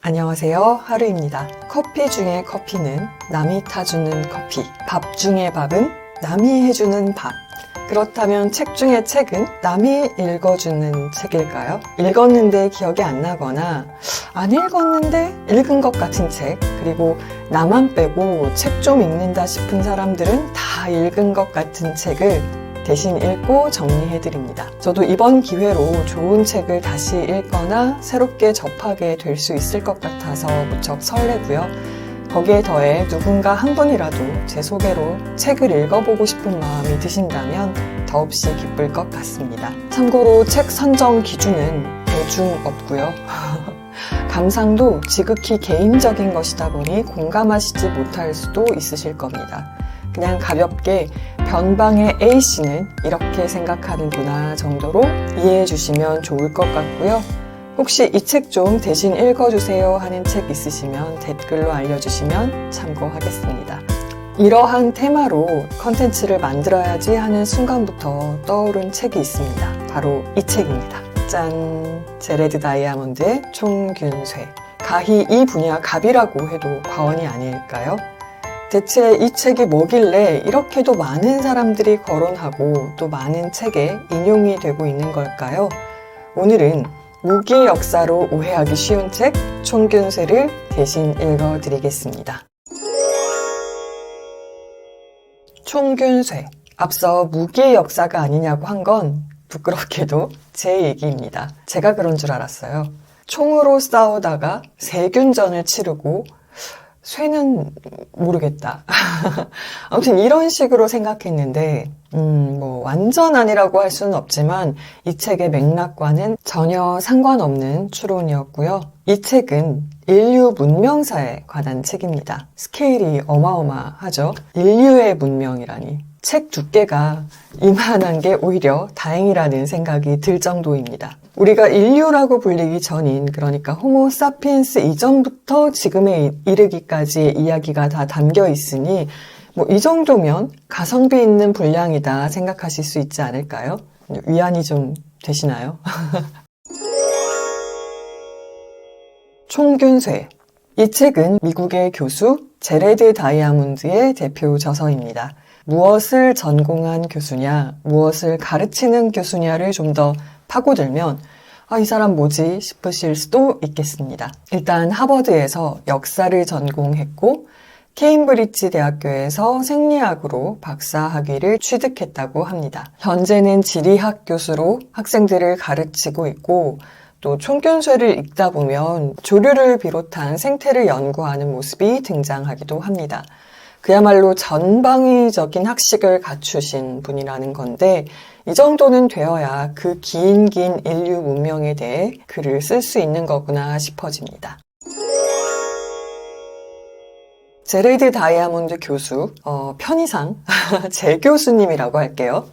안녕하세요, 하루입니다. 커피 중에 커피는 남이 타주는 커피, 밥 중에 밥은 남이 해주는 밥. 그렇다면 책 중에 책은 남이 읽어주는 책일까요? 읽었는데 기억이 안 나거나 안 읽었는데 읽은 것 같은 책, 그리고 나만 빼고 책 좀 읽는다 싶은 사람들은 다 읽은 것 같은 책을 대신 읽고 정리해드립니다. 저도 이번 기회로 좋은 책을 다시 읽거나 새롭게 접하게 될 수 있을 것 같아서 무척 설레고요. 거기에 더해 누군가 한 분이라도 제 소개로 책을 읽어보고 싶은 마음이 드신다면 더없이 기쁠 것 같습니다. 참고로 책 선정 기준은 대중 없고요. 감상도 지극히 개인적인 것이다 보니 공감하시지 못할 수도 있으실 겁니다. 그냥 가볍게 변방의 A씨는 이렇게 생각하는구나 정도로 이해해 주시면 좋을 것 같고요. 혹시 이 책 좀 대신 읽어주세요 하는 책 있으시면 댓글로 알려주시면 참고하겠습니다. 이러한 테마로 컨텐츠를 만들어야지 하는 순간부터 떠오른 책이 있습니다. 바로 이 책입니다. 짠! 제레드 다이아몬드의 총균쇠. 가히 이 분야 갑이라고 해도 과언이 아닐까요? 대체 이 책이 뭐길래 이렇게도 많은 사람들이 거론하고 또 많은 책에 인용이 되고 있는 걸까요? 오늘은 무기 역사로 오해하기 쉬운 책 총균쇠를 대신 읽어드리겠습니다. 총균쇠. 앞서 무기의 역사가 아니냐고 한 건 부끄럽게도 제 얘기입니다. 제가 그런 줄 알았어요. 총으로 싸우다가 세균전을 치르고 쇠는 모르겠다. 아무튼 이런 식으로 생각했는데 완전 아니라고 할 수는 없지만 이 책의 맥락과는 전혀 상관없는 추론이었고요. 이 책은 인류 문명사에 관한 책입니다. 스케일이 어마어마하죠. 인류의 문명이라니. 책 두께가 이만한 게 오히려 다행이라는 생각이 들 정도입니다. 우리가 인류라고 불리기 전인, 그러니까 호모 사피엔스 이전부터 지금에 이르기까지의 이야기가 다 담겨 있으니 이 정도면 가성비 있는 분량이다 생각하실 수 있지 않을까요? 위안이 좀 되시나요? 총균쇠. 이 책은 미국의 교수 제레드 다이아몬드의 대표 저서입니다. 무엇을 전공한 교수냐, 무엇을 가르치는 교수냐를 좀 더 파고들면 이 사람 뭐지 싶으실 수도 있겠습니다. 일단 하버드에서 역사를 전공했고 케임브리지 대학교에서 생리학으로 박사 학위를 취득했다고 합니다. 현재는 지리학 교수로 학생들을 가르치고 있고 또 총균쇠를 읽다 보면 조류를 비롯한 생태를 연구하는 모습이 등장하기도 합니다. 그야말로 전방위적인 학식을 갖추신 분이라는 건데 이 정도는 되어야 그 긴 인류 문명에 대해 글을 쓸 수 있는 거구나 싶어집니다. 제레드 다이아몬드 교수, 편의상 제 교수님이라고 할게요.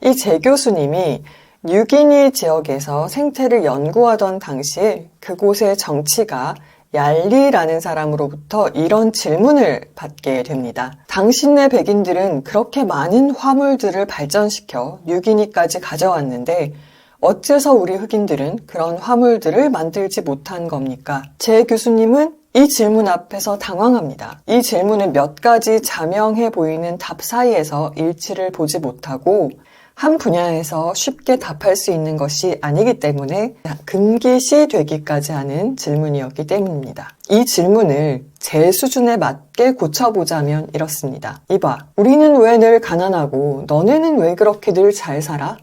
이 제 교수님이 뉴기니 지역에서 생태를 연구하던 당시에 그곳의 정치가 얄리라는 사람으로부터 이런 질문을 받게 됩니다. 당신네 백인들은 그렇게 많은 화물들을 발전시켜 뉴기니까지 가져왔는데 어째서 우리 흑인들은 그런 화물들을 만들지 못한 겁니까? 제 교수님은 이 질문 앞에서 당황합니다. 이 질문은 몇 가지 자명해 보이는 답 사이에서 일치를 보지 못하고 한 분야에서 쉽게 답할 수 있는 것이 아니기 때문에 금기시 되기까지 하는 질문이었기 때문입니다. 이 질문을 제 수준에 맞게 고쳐보자면 이렇습니다. 이봐, 우리는 왜 늘 가난하고 너네는 왜 그렇게 늘 잘 살아?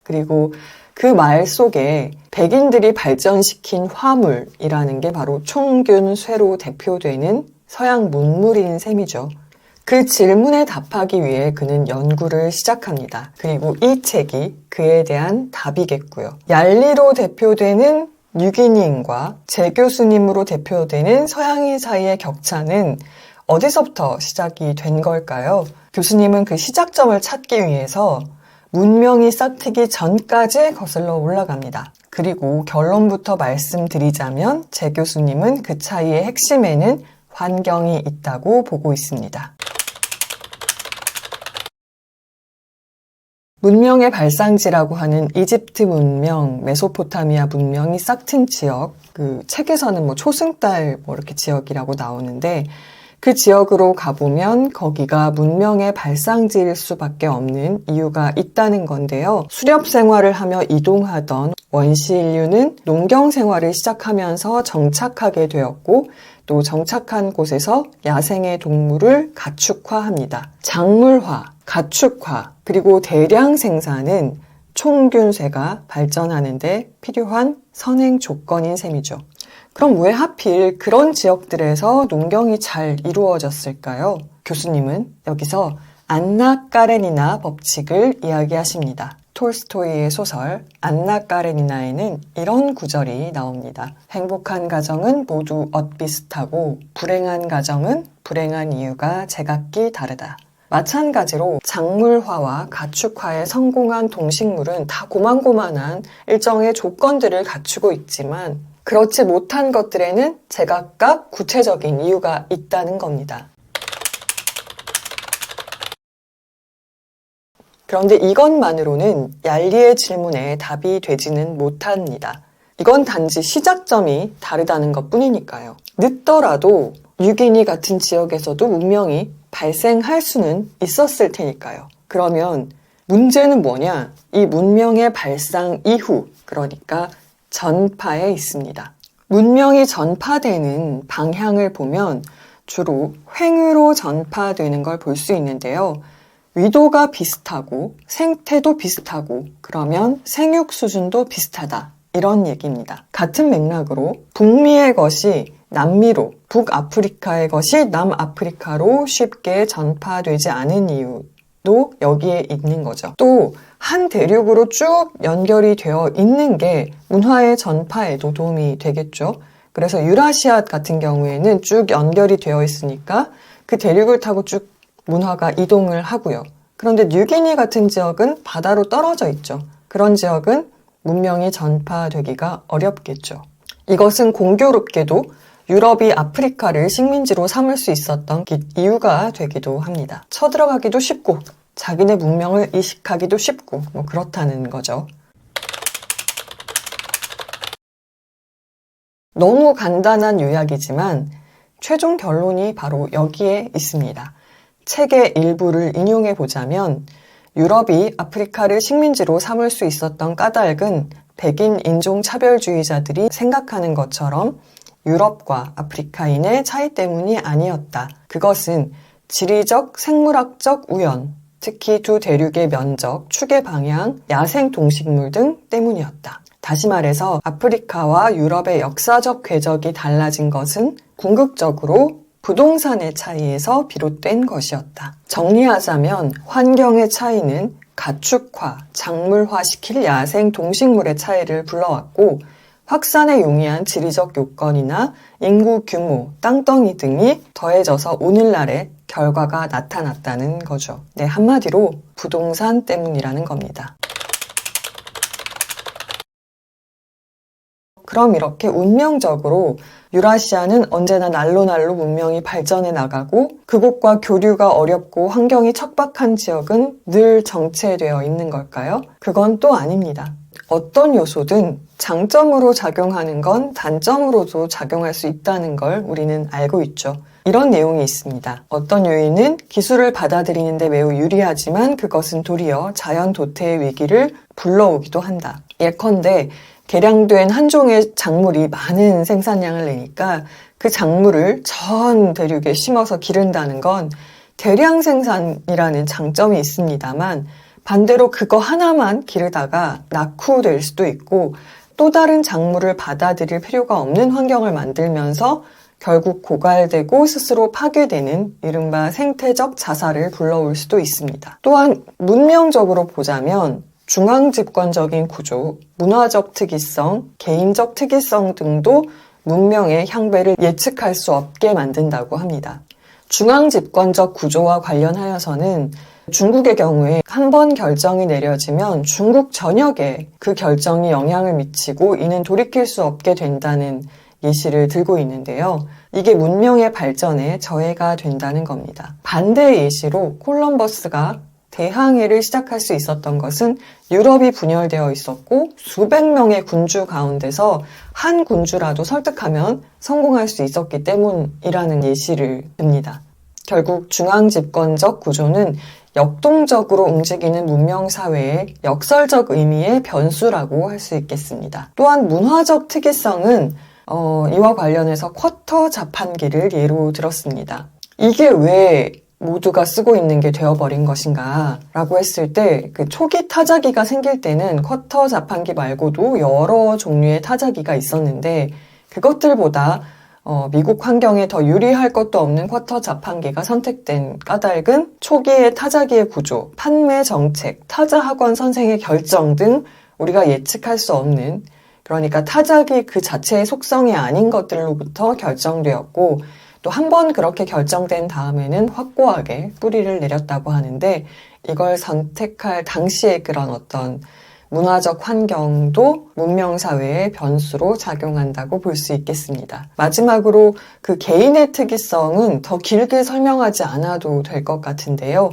그리고 그 말 속에 백인들이 발전시킨 화물이라는 게 바로 총균쇠로 대표되는 서양 문물인 셈이죠. 그 질문에 답하기 위해 그는 연구를 시작합니다. 그리고 이 책이 그에 대한 답이겠고요. 얄리로 대표되는 뉴기니인과 제 교수님으로 대표되는 서양인 사이의 격차는 어디서부터 시작이 된 걸까요? 교수님은 그 시작점을 찾기 위해서 문명이 싹트기 전까지 거슬러 올라갑니다. 그리고 결론부터 말씀드리자면 제 교수님은 그 차이의 핵심에는 환경이 있다고 보고 있습니다. 문명의 발상지라고 하는 이집트 문명, 메소포타미아 문명이 싹튼 지역, 그 책에서는 뭐 초승달 뭐 이렇게 지역이라고 나오는데 그 지역으로 가보면 거기가 문명의 발상지일 수밖에 없는 이유가 있다는 건데요. 수렵 생활을 하며 이동하던 원시 인류는 농경 생활을 시작하면서 정착하게 되었고 또 정착한 곳에서 야생의 동물을 가축화합니다. 작물화, 가축화, 그리고 대량 생산은 총균세가 발전하는데 필요한 선행 조건인 셈이죠. 그럼 왜 하필 그런 지역들에서 농경이 잘 이루어졌을까요? 교수님은 여기서 안나 까레니나 법칙을 이야기하십니다. 톨스토이의 소설 안나 까레니나에는 이런 구절이 나옵니다. 행복한 가정은 모두 엇비슷하고 불행한 가정은 불행한 이유가 제각기 다르다. 마찬가지로 작물화와 가축화에 성공한 동식물은 다 고만고만한 일정의 조건들을 갖추고 있지만 그렇지 못한 것들에는 제각각 구체적인 이유가 있다는 겁니다. 그런데 이것만으로는 얄리의 질문에 답이 되지는 못합니다. 이건 단지 시작점이 다르다는 것뿐이니까요. 늦더라도 뉴기니 같은 지역에서도 문명이 발생할 수는 있었을 테니까요. 그러면 문제는 뭐냐? 이 문명의 발상 이후, 그러니까 전파에 있습니다. 문명이 전파되는 방향을 보면 주로 횡으로 전파되는 걸 볼 수 있는데요. 위도가 비슷하고 생태도 비슷하고 그러면 생육 수준도 비슷하다. 이런 얘기입니다. 같은 맥락으로 북미의 것이 남미로, 북아프리카의 것이 남아프리카로 쉽게 전파되지 않은 이유도 여기에 있는 거죠. 또 한 대륙으로 쭉 연결이 되어 있는 게 문화의 전파에도 도움이 되겠죠. 그래서 유라시아 같은 경우에는 쭉 연결이 되어 있으니까 그 대륙을 타고 쭉 문화가 이동을 하고요. 그런데 뉴기니 같은 지역은 바다로 떨어져 있죠. 그런 지역은 문명이 전파되기가 어렵겠죠. 이것은 공교롭게도 유럽이 아프리카를 식민지로 삼을 수 있었던 이유가 되기도 합니다. 쳐들어가기도 쉽고 자기네 문명을 이식하기도 쉽고 뭐 그렇다는 거죠. 너무 간단한 요약이지만 최종 결론이 바로 여기에 있습니다. 책의 일부를 인용해 보자면 유럽이 아프리카를 식민지로 삼을 수 있었던 까닭은 백인 인종차별주의자들이 생각하는 것처럼 유럽과 아프리카인의 차이 때문이 아니었다. 그것은 지리적, 생물학적 우연, 특히 두 대륙의 면적, 축의 방향, 야생 동식물 등 때문이었다. 다시 말해서 아프리카와 유럽의 역사적 궤적이 달라진 것은 궁극적으로 부동산의 차이에서 비롯된 것이었다. 정리하자면 환경의 차이는 가축화, 작물화시킬 야생 동식물의 차이를 불러왔고 확산에 용이한 지리적 요건이나 인구 규모, 땅덩이 등이 더해져서 오늘날의 결과가 나타났다는 거죠. 네, 한마디로 부동산 때문이라는 겁니다. 그럼 이렇게 운명적으로 유라시아는 언제나 날로 문명이 발전해 나가고 그곳과 교류가 어렵고 환경이 척박한 지역은 늘 정체되어 있는 걸까요? 그건 또 아닙니다. 어떤 요소든 장점으로 작용하는 건 단점으로도 작용할 수 있다는 걸 우리는 알고 있죠. 이런 내용이 있습니다. 어떤 요인은 기술을 받아들이는데 매우 유리하지만 그것은 도리어 자연 도태의 위기를 불러오기도 한다. 예컨대 개량된 한 종의 작물이 많은 생산량을 내니까 그 작물을 전 대륙에 심어서 기른다는 건 대량 생산이라는 장점이 있습니다만 반대로 그거 하나만 기르다가 낙후될 수도 있고 또 다른 작물을 받아들일 필요가 없는 환경을 만들면서 결국 고갈되고 스스로 파괴되는 이른바 생태적 자살을 불러올 수도 있습니다. 또한 문명적으로 보자면 중앙집권적인 구조, 문화적 특이성, 개인적 특이성 등도 문명의 향배를 예측할 수 없게 만든다고 합니다. 중앙집권적 구조와 관련하여서는 중국의 경우에 한 번 결정이 내려지면 중국 전역에 그 결정이 영향을 미치고 이는 돌이킬 수 없게 된다는 예시를 들고 있는데요. 이게 문명의 발전에 저해가 된다는 겁니다. 반대의 예시로 콜럼버스가 대항해를 시작할 수 있었던 것은 유럽이 분열되어 있었고 수백 명의 군주 가운데서 한 군주라도 설득하면 성공할 수 있었기 때문이라는 예시를 듭니다. 결국 중앙집권적 구조는 역동적으로 움직이는 문명사회의 역설적 의미의 변수라고 할 수 있겠습니다. 또한 문화적 특이성은 이와 관련해서 쿼터 자판기를 예로 들었습니다. 이게 왜 모두가 쓰고 있는 게 되어버린 것인가 라고 했을 때 그 초기 타자기가 생길 때는 쿼터 자판기 말고도 여러 종류의 타자기가 있었는데 그것들보다 미국 환경에 더 유리할 것도 없는 쿼터 자판기가 선택된 까닭은 초기의 타자기의 구조, 판매 정책, 타자 학원 선생의 결정 등 우리가 예측할 수 없는, 그러니까 타자기 그 자체의 속성이 아닌 것들로부터 결정되었고 또 한 번 그렇게 결정된 다음에는 확고하게 뿌리를 내렸다고 하는데 이걸 선택할 당시의 그런 어떤 문화적 환경도 문명사회의 변수로 작용한다고 볼 수 있겠습니다. 마지막으로 그 개인의 특이성은 더 길게 설명하지 않아도 될 것 같은데요.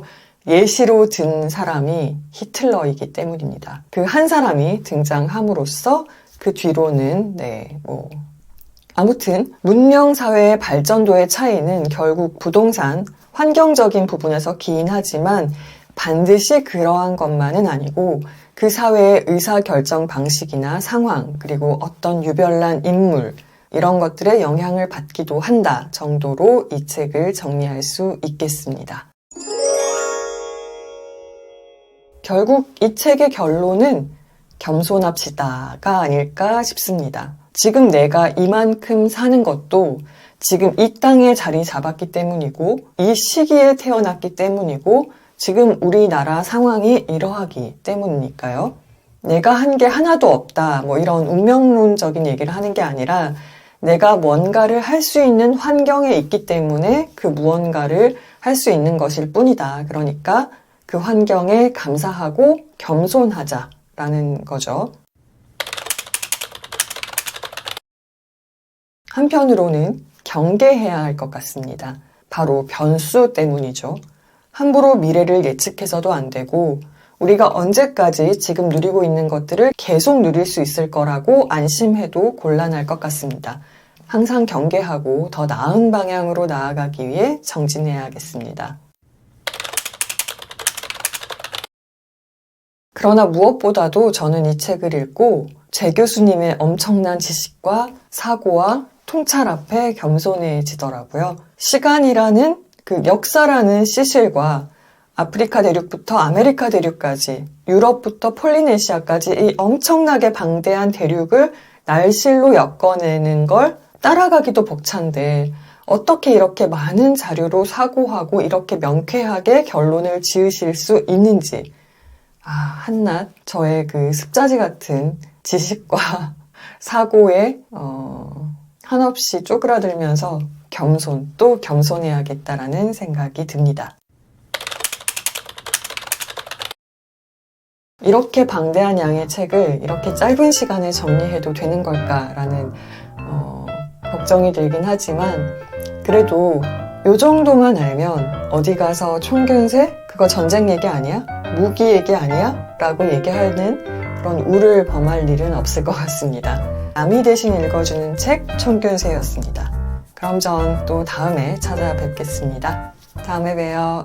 예시로 든 사람이 히틀러이기 때문입니다. 그 한 사람이 등장함으로써 그 뒤로는 아무튼 문명사회의 발전도의 차이는 결국 부동산, 환경적인 부분에서 기인하지만 반드시 그러한 것만은 아니고 그 사회의 의사결정 방식이나 상황, 그리고 어떤 유별난 인물, 이런 것들에 영향을 받기도 한다 정도로 이 책을 정리할 수 있겠습니다. 결국 이 책의 결론은 겸손합시다가 아닐까 싶습니다. 지금 내가 이만큼 사는 것도 지금 이 땅에 자리 잡았기 때문이고 이 시기에 태어났기 때문이고 지금 우리나라 상황이 이러하기 때문이니까요. 내가 한 게 하나도 없다, 이런 운명론적인 얘기를 하는 게 아니라 내가 뭔가를 할 수 있는 환경에 있기 때문에 그 무언가를 할 수 있는 것일 뿐이다. 그러니까 그 환경에 감사하고 겸손하자라는 거죠. 한편으로는 경계해야 할 것 같습니다. 바로 변수 때문이죠. 함부로 미래를 예측해서도 안 되고 우리가 언제까지 지금 누리고 있는 것들을 계속 누릴 수 있을 거라고 안심해도 곤란할 것 같습니다. 항상 경계하고 더 나은 방향으로 나아가기 위해 정진해야겠습니다. 그러나 무엇보다도 저는 이 책을 읽고 제 교수님의 엄청난 지식과 사고와 통찰 앞에 겸손해지더라고요. 시간이라는 그 역사라는 시실과 아프리카 대륙부터 아메리카 대륙까지, 유럽부터 폴리네시아까지 이 엄청나게 방대한 대륙을 날실로 엮어내는 걸 따라가기도 벅찬데 어떻게 이렇게 많은 자료로 사고하고 이렇게 명쾌하게 결론을 지으실 수 있는지, 한낱 저의 그 습자지 같은 지식과 사고에 한없이 쪼그라들면서 또 겸손해야겠다라는 생각이 듭니다. 이렇게 방대한 양의 책을 이렇게 짧은 시간에 정리해도 되는 걸까라는 걱정이 들긴 하지만 그래도 요 정도만 알면 어디 가서 총균세? 그거 전쟁 얘기 아니야? 무기 얘기 아니야? 라고 얘기하는 그런 우를 범할 일은 없을 것 같습니다. 남이 대신 읽어주는 책 총균세였습니다. 그럼 전 또 다음에 찾아뵙겠습니다. 다음에 봬요.